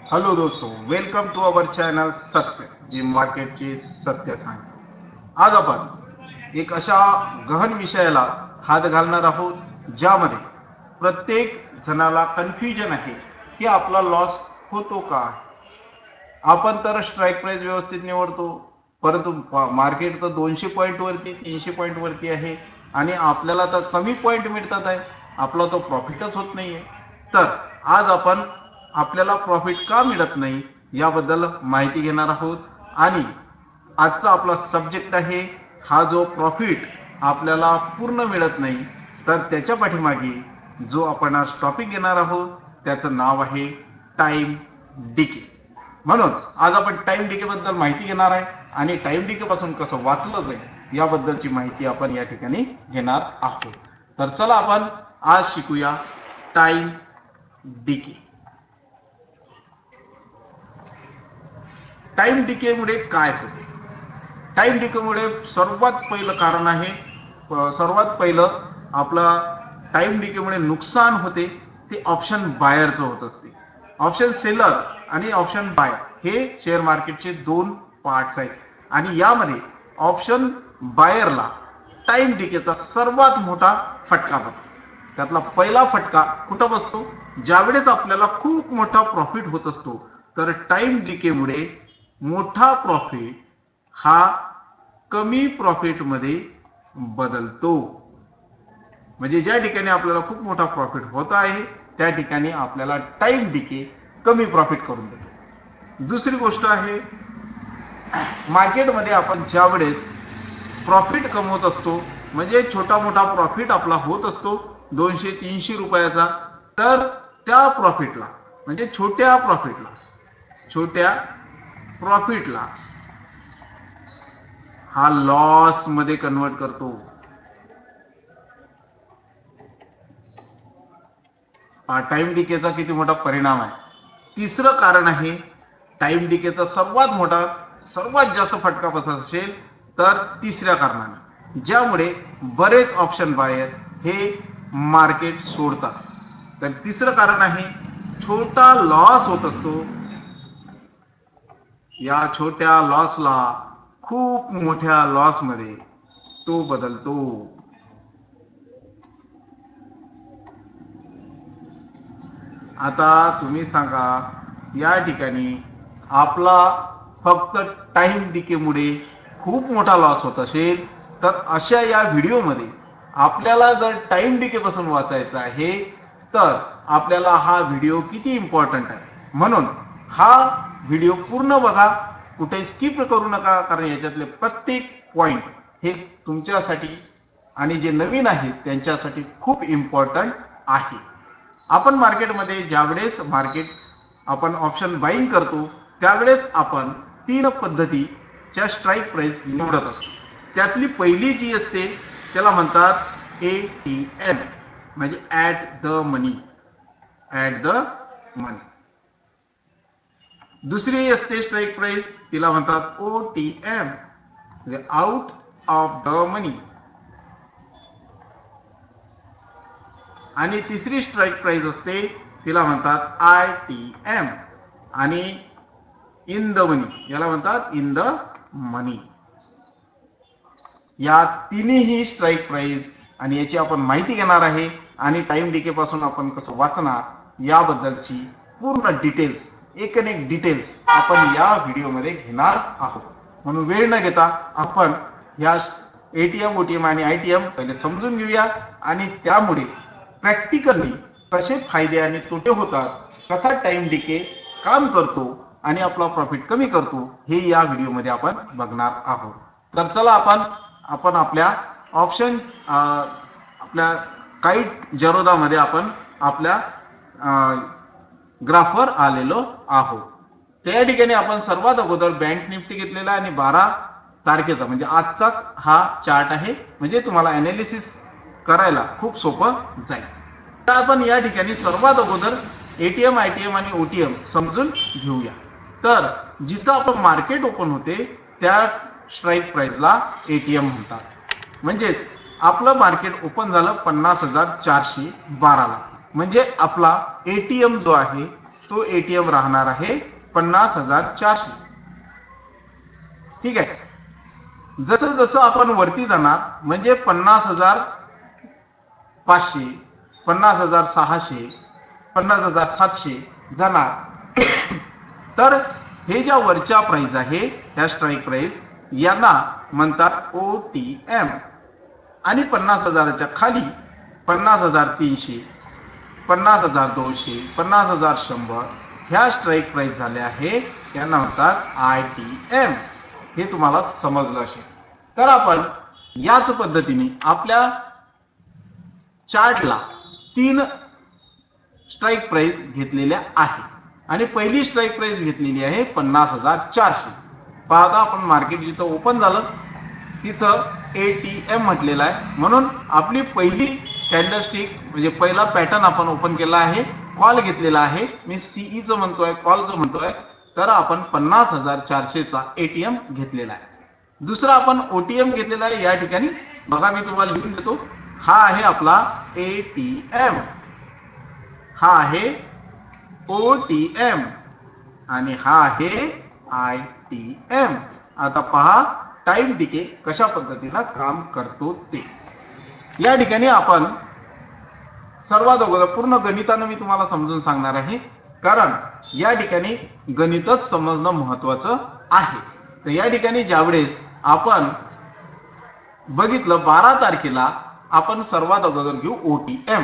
Hello दोस्तों, welcome to our channel सत्य, जी मार्केटचे सत्य सांगते. आज आपण एक अशा गहन विषयाला हात घालणार आहोत ज्यामध्ये प्रत्येक जणाला कन्फ्युजन आहे की आपला लॉस होतो का. आपण तर स्ट्राईक प्राइस व्यवस्थित निवडतो, परंतु मार्केट तर 200 पॉईंट वरती 300 पॉईंट वरती आहे आणि आपल्याला तर कमी पॉईंट मिळतात आहे, आपला तो प्रॉफिटच होत नाहीये. तर आज आपण आपल्याला प्रॉफिट का मिळत नाही याबद्दल माहिती घेणार आहोत. आणि आजचा आपला सब्जेक्ट आहे, हा जो प्रॉफिट आपल्याला पूर्ण मिळत नाही तर त्याच्या पाठीमागे जो आपण आज टॉपिक घेणार आहोत त्याचं नाव आहे टाइम डिके. म्हणून आज आपण टाइम डिके बद्दल माहिती घेणार आहे आणि टाइम डिके पासून कसं वाचलं जाईल याबद्दलची माहिती आपण या ठिकाणी घेणार आहोत. तर चला आपण आज शिकूया टाइम डिके. टाइम डिके मुळे काय होते? टाइम डिके मुळे सर्वात पहिलं कारण आहे, सर्वात पहिलं आपला टाइम डिके मुळे नुकसान होते ते ऑप्शन बायरचं होत असते. ऑप्शन सेलर आणि ऑप्शन बाय हे शेअर मार्केटचे दोन पार्ट्स आहेत आणि यामध्ये ऑप्शन बायरला टाइम डिकेचा सर्वात मोठा फटका बसतो. त्यातला पहिला फटका कुठं बसतो? ज्यावेळेस आपल्याला खूप मोठा प्रॉफिट होत असतो तर टाइम डिकेमुळे मोठा प्रॉफिट हा कमी प्रॉफिट मध्ये बदलतो. म्हणजे ज्या ठिकाणी आपल्याला खूप मोठा प्रॉफिट होत आहे त्या ठिकाणी आपल्याला टाइम डिके कमी प्रॉफिट करून देतो. दुसरी गोष्ट आहे, मार्केटमध्ये आपण ज्यावेळेस प्रॉफिट कमवत असतो, म्हणजे छोटा मोठा प्रॉफिट आपला होत असतो 200-300 रुपयाचा, तर त्या प्रॉफिटला म्हणजे छोट्या प्रॉफिटला हा लॉस मध्ये कन्वर्ट करतो. टाइम डिकेचा किती मोठा परिणाम आहे. तिसरं कारण आहे, टाइम डिकेचा सर्वात जास्त फटका बसत असेल तर तिसऱ्या कारणाने, ज्यामुळे बरेच ऑप्शन बायर हे मार्केट सोडतात. तर तिसरं कारण आहे, छोटा लॉस होत असतो, या छोट्या लॉसला खूप मोठ्या लॉस मध्ये तो बदलतो. आता तुम्ही सांगा, या ठिकाणी आपला फक्त टाइम डिकेमुळे खूप मोठा लॉस होत असेल तर अशा या व्हिडिओमध्ये आपल्याला जर टाइम डिके पासून वाचायचा आहे तर आपल्याला हा व्हिडिओ किती इम्पॉर्टंट आहे. म्हणून हा व्हिडिओ पूर्ण बघा, कुठे स्किप करू नका, कारण याच्यातले प्रत्येक पॉइंट हे तुमच्यासाठी आणि जे नवीन आहेत त्यांच्यासाठी खूप इम्पॉर्टंट आहे. आपण मार्केटमध्ये ज्यावेळेस आपण ऑप्शन बाईंग करतो त्यावेळेस आपण 3 पद्धतीच्या स्ट्राईक प्राइस निवडत असतो. त्यातली पहिली जी असते त्याला म्हणतात ATM, म्हणजे ॲट द मनी. दुसरी असते स्ट्राईक प्राइस, तिला म्हणतात OTM, म्हणजे आउट ऑफ द मनी. आणि तिसरी स्ट्राईक प्राइस असते तिला म्हणतात ITM, आणि इन द मनी, याला म्हणतात इन द मनी. या तिन्ही स्ट्राईक प्राइस आणि याची आपण माहिती घेणार आहे आणि टाइम डिके पासून आपण कसं वाचणार याबद्दलची पूर्ण डिटेल्स, एक डिटेल्स आपण या व्हिडिओमध्ये घेणार आहोत. म्हणून वेळ न घेता आपण या ATM, OTM आणि ITM पहिले समजून घेऊया आणि त्यामुळे प्रॅक्टिकली कसे फायदे आणि तोटे होतात, कसा टाइम डिके काम करतो आणि आपला प्रॉफिट कमी करतो हे या व्हिडिओमध्ये आपण बघणार आहोत. तर चला आपण आपल्या ऑप्शन आपल्या काइट जरोदामध्ये आपण आपल्या ग्राफवर आलेलो आहोत. त्या ठिकाणी आपण सर्वात अगोदर बँक निफ्टी घेतलेला आणि 12 तारखेचा म्हणजे आजचाच हा चार्ट आहे, म्हणजे तुम्हाला एनालिसिस करायला खूप सोपं जाईल. तर आपण या ठिकाणी सर्वात अगोदर ATM, ITM आणि OTM समजून घेऊया. तर जिथं आपण मार्केट ओपन होते त्या स्ट्राईक प्राइसला ATM म्हणतात. म्हणजेच आपलं मार्केट ओपन झालं 50,412 ला, म्हणजे आपला ATM जो आहे तो एटीएम राहणार आहे 50,400. ठीक आहे. जसं जसं आपण वरती जाणार म्हणजे 50,500, 50,600, 50,700 जाणार. तर हे ज्या वरच्या प्राइस आहे ह्या स्ट्राईक प्राइस यांना म्हणतात OTM. आणि 50,000च्या खाली 50,300, 50,200, 50,100 ह्या स्ट्राईक प्राइस झाल्या आहे यांना म्हणतात ITM. हे तुम्हाला समजलं असेल. तर आपण याच पद्धतीने आपल्या चार्टला 3 स्ट्राईक प्राइस घेतलेल्या आहेत आणि पहिली स्ट्राईक प्राइस घेतलेली आहे 50,400. पाहता आपण मार्केट जिथं ओपन झालं तिथं ATM म्हटलेलं आहे. म्हणून आपली पहिली कॅन्डलस्टिक म्हणजे पहिला पॅटर्न आपण ओपन केला आहे, कॉल घेतलेला आहे. मी CE चं म्हणतोय, कॉलचं म्हणतोय. तर आपण 50,400 चा ATM घेतलेला आहे. दुसरा आपण OTM घेतलेला आहे. या ठिकाणी बघा मी तुम्हाला लिहून देतो. हा आहे आपला ATM, हा आहे OTM आणि हा आहे ITM. आता पहा टाइम डिके कशा पद्धतीने काम करतो ते. या ठिकाणी आपण सर्वात अगोदर पूर्ण गणिताने मी तुम्हाला समजून सांगणार आहे, कारण या ठिकाणी गणितच समजणं महत्वाचं आहे. तर या ठिकाणी ज्यावेळेस आपण बघितलं 12 तारखेला आपण सर्वात अगोदर घेऊ OTM.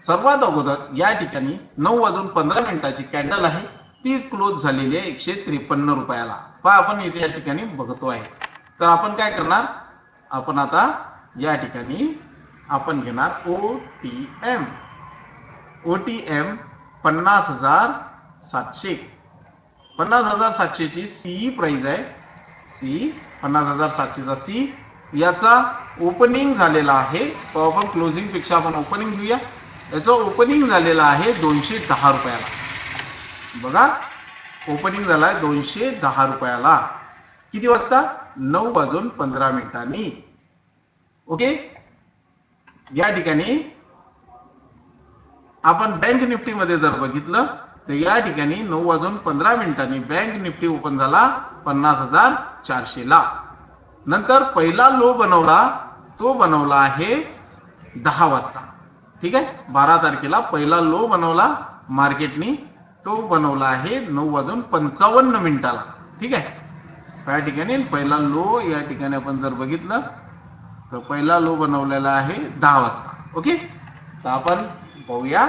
सर्वात अगोदर या ठिकाणी 9:15 कॅन्डल आहे, तीच क्लोज झालेली आहे 153 रुपयाला. पहा आपण इथे या ठिकाणी बघतो आहे. तर आपण काय करणार, आपण आता या ठिकाणी आपण घेणार OTM. OTM 50,700. 50,700 ची CE प्राइस आहे. CE 50,700 चा CE याचा ओपनिंग झालेला आहे. तो आपण क्लोजिंग पेक्षा आपण ओपनिंग घेऊया. याचा ओपनिंग झालेला आहे 210 रुपयाला. बघा ओपनिंग झाला आहे 210 रुपयाला. किती वाजता? 9:15. ओके. या ठिकाणी आपण बँक निफ्टी मध्ये जर बघितलं तर या ठिकाणी 9:15 बँक निफ्टी ओपन झाला 50,400 ला. नंतर पहिला लो बनवला, तो बनवला आहे 10 वाजता. ठीक आहे. 12 तारखेला पहिला लो बनवला मार्केटनी, तो बनवला आहे 9:55. ठीक आहे. या ठिकाणी पहिला लो या ठिकाणी आपण जर बघितलं तर पहिला लो बनवलेला आहे 10 वाजता. ओके. तर आपण पाहूया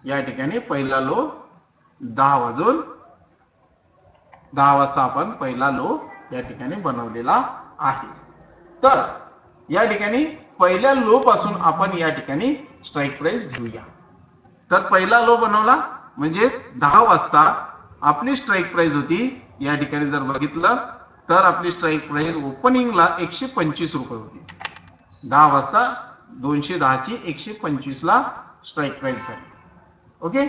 या ठिकाणी पहिला लो 10 वाजता आपण पहिला लो या ठिकाणी बनवलेला आहे. तर या ठिकाणी पहिल्या लो पासून आपण या ठिकाणी स्ट्राईक प्राइस घेऊया. तर पहिला लो बनवला म्हणजे 10 वाजता आपली स्ट्राईक प्राइस होती. या ठिकाणी जर बघितलं तर आपली स्ट्राईक प्राइस ओपनिंगला 125 रुपये होती. 10 वाजता 210 ची 125 ला स्ट्राईक प्राइस झाली. ओके.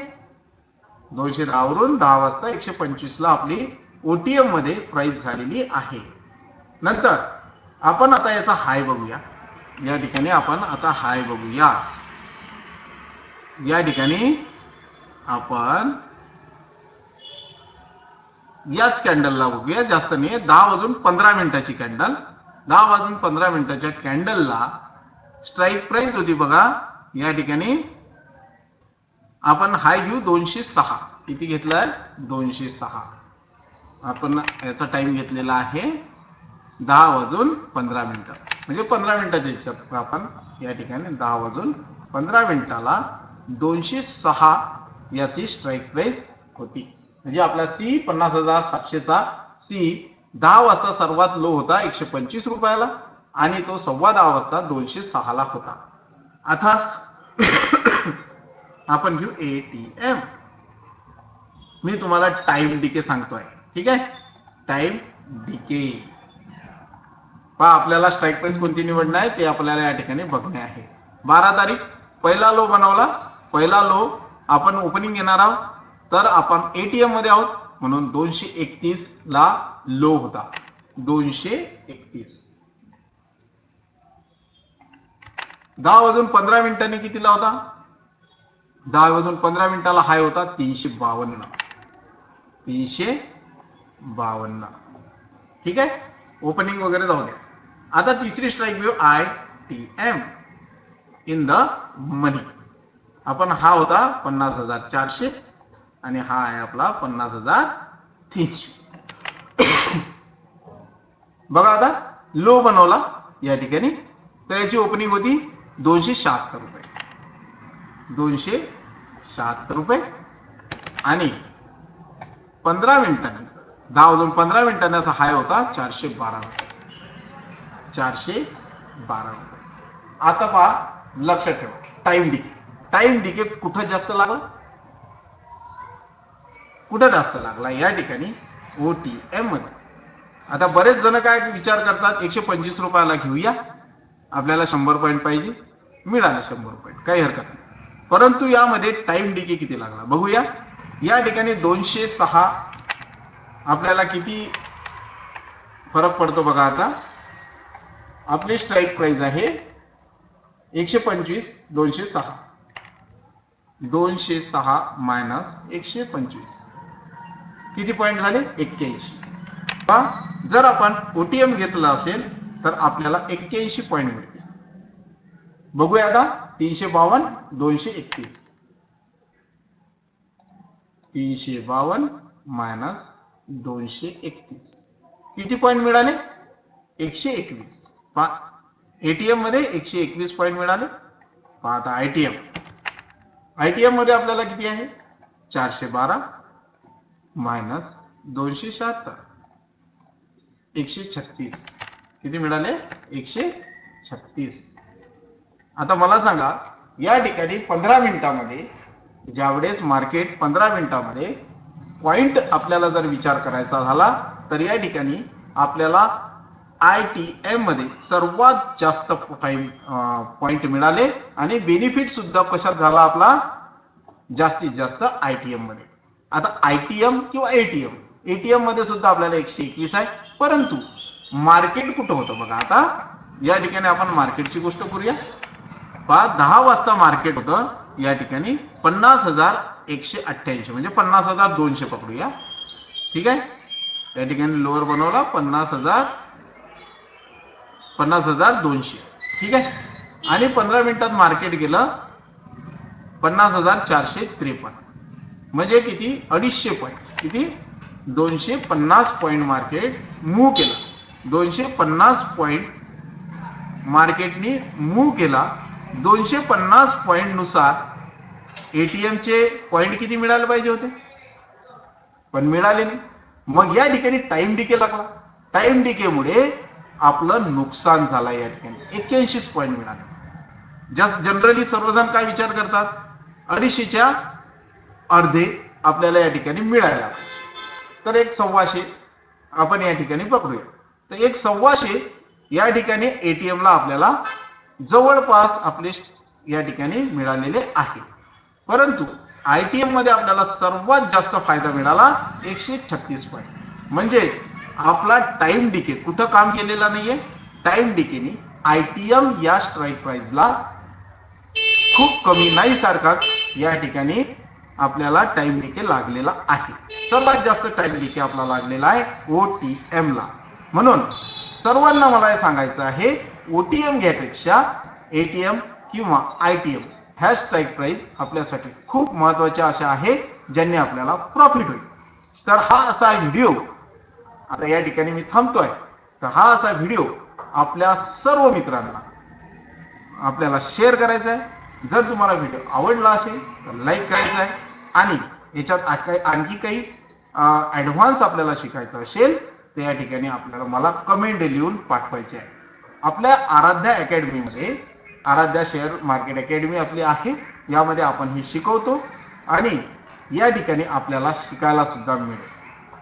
210 वरून 10 वाजता 125 ला आपली OTM मध्ये प्राइस झालेली आहे. नंतर आपण आता याचा हाय बघूया. या ठिकाणी आपण आता हाय बघूया. या ठिकाणी आपण याच कॅन्डलला बघूया, जास्त नाही. 10:15 कॅन्डल. 10:15 कॅन्डलला स्ट्राईक प्राइस होती बघा. या ठिकाणी आपण हाय घेऊ 206. किती घेतलाय? 206. आपण याचा टाइम घेतलेला आहे 10:15 म्हणजे 15 मिनिटाच्या हिशोब आपण या ठिकाणी 10:15 206 याची स्ट्राईक प्राइस होती. म्हणजे आपला C 50,700 चा C 10 वाजता सर्वात लो होता 125 रुपयाला आणि तो 10:15 वाजता 206 ला होता. आता आपण घेऊ ATM. मी तुम्हाला टाइम डिके सांगतोय. ठीक आहे. टाइम डिके पहा आपल्याला स्ट्राईक प्राइस कोणती निवडणं आहे ते आपल्याला या ठिकाणी बघणे आहे. 12 तारीख पहिला लो बनवला. पहिला लो आपण ओपनिंग घेणार आहोत. तर आपण ATM मध्ये आहोत म्हणून 231 ला लो होता. 231. 10:15 कितीला होता? 10 वाजून 15 मिनिटाला हाय होता 352. 352. ठीक आहे, ओपनिंग वगैरे जाऊ द्या. आता तिसरी स्ट्राईक घेऊ, ITM इन द मनी. आपण हा होता 50,400 आणि हा आहे आपला 50,300. बघा आता लो बनवला या ठिकाणी, तर याची ओपनिंग होती 276 रुपये. 276 रुपये आणि 15 मिनिटांनी 10 वाजून 15 मिनिटांचा हाय होता 412 रुपये. 412 रुपये. आता पहा, लक्षात ठेवा, टाइम डिके. टाइम डिके कुठं जास्त लागला, कुठं जास्त लागला या ठिकाणी OTM मध्ये. आता बरेच जण काय विचार करतात, 125 रुपयाला घेऊया, आपल्याला 100 पॉईंट पाहिजे, मिळाले 100 पॉईंट, काही हरकत नाही. परंतु यामध्ये टाइम डिके किती लागला बघूया. या ठिकाणी 206 आपल्याला किती फरक पडतो बघा. आता आपली स्ट्राईक प्राइस आहे 125, 206. 206 मायनस 125 किती पॉईंट झाले, 81. जर आपण OTM घेतला असेल तर आपल्याला 81 पॉईंट मिळते. बघूया आता, 352, 231. 352 मायनस 231 किती पॉईंट मिळाले, 121. ATM मध्ये 121 पॉईंट मिळाले. आता ITM मध्ये आपल्याला किती आहे, 412 मायनस 276, 136 किती मिळाले, 136. आता मला सांगा, या ठिकाणी 15 मिनिटांमध्ये ज्यावेळेस मार्केट 15 मिनिटांमध्ये पॉइंट आपल्याला जर विचार करायचा झाला तर या ठिकाणी आपल्याला ITM मध्ये सर्वात जास्त पॉइंट मिळाले आणि बेनिफिट सुद्धा कशात झाला आपला, जास्तीत जास्त ITM मध्ये. आता ITM किंवा ATM मध्ये सुद्धा आपल्याला 121 आहे. परंतु मार्केट कुठं होतं बघा. आता या ठिकाणी आपण मार्केटची गोष्ट करूया. 10 वाजता मार्केट होतं या ठिकाणी 50,188 म्हणजे 50,200 पकडूया. ठीक आहे, या ठिकाणी लोअर बनवला 50,200. ठीक आहे, आणि 15 मिनिटात मार्केट गेलं 50,453 म्हणजे किती, 250 पॉईंट. किती, 250 पॉईंट मार्केट मूव्ह केला. 250 पॉईंट मार्केटनी मूव्ह केला. 250 पॉईंट नुसार ATM चे पॉईंट किती मिळाले पाहिजे होते, पण मिळाले नाही. मग या ठिकाणी टाइम डिके लागला. टाइम डिके मुळे आपलं नुकसान झालं. या ठिकाणी 81 पॉईंट मिळाले. जनरली सर्वजण काय विचार करतात, 250च्या अर्धे आपल्याला या ठिकाणी मिळायला पाहिजे. तर 1,200 आपण या ठिकाणी पकडूया. तर 1,200 या ठिकाणी ATM ला आपल्याला जवळपास आपले या ठिकाणी मिळालेले आहे. परंतु ITM मध्ये आपल्याला सर्वात जास्त फायदा मिळाला 136 पॉईंट. म्हणजेच आपला टाइम डिके कुठं काम केलेला नाहीये. टाइम डिकेने ITM या स्ट्राईक प्राइसला खूप कमी नाही सारखा या ठिकाणी आपल्याला टाइम डिके लागलेला आहे. सर्वात जास्त टाइम डिके आपला लागलेला आहे OTM ला. म्हणून सर्वांना मला हे सांगायचं आहे, OTM घ्यापेक्षा ATM किंवा ITM ह्या स्ट्राईक प्राइस आपल्यासाठी खूप महत्वाच्या अशा आहे, ज्यांनी आपल्याला प्रॉफिट होईल. तर हा असा व्हिडिओ आता या ठिकाणी मी थांबतोय. तर हा असा व्हिडिओ आपल्या सर्व मित्रांना आपल्याला शेअर करायचा आहे. जर तुम्हाला व्हिडिओ आवडला असेल तर लाईक करायचा आहे आणि याच्यात आणखी काही ॲडव्हान्स आपल्याला शिकायचं असेल तर या ठिकाणी आपल्याला मला कमेंट लिहून पाठवायचे आहे. आपल्या आराध्या अकॅडमीमध्ये आराध्या शेअर मार्केट अकॅडमी आपली आहे. यामध्ये आपण हे शिकवतो आणि या ठिकाणी आपल्याला शिकायला सुद्धा मिळेल.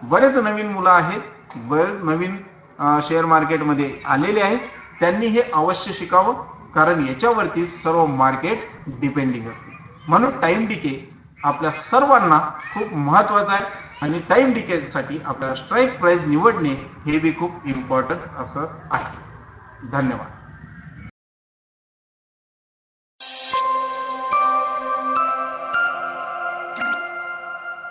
बरेच नवीन मुलं आहेत, बरेच नवीन शेअर मार्केटमध्ये आलेले आहेत. त्यांनी हे अवश्य शिकावं, कारण याच्यावरती सर्व मार्केट डिपेंडिंग असते. म्हणून टाइम डिके आपल्या सर्वांना खूप महत्त्वाचं आहे आणि टाइम डिकेसाठी आपल्याला स्ट्राईक प्राइस निवडणे हे बी खूप इम्पॉर्टंट असं आहे. धन्यवाद.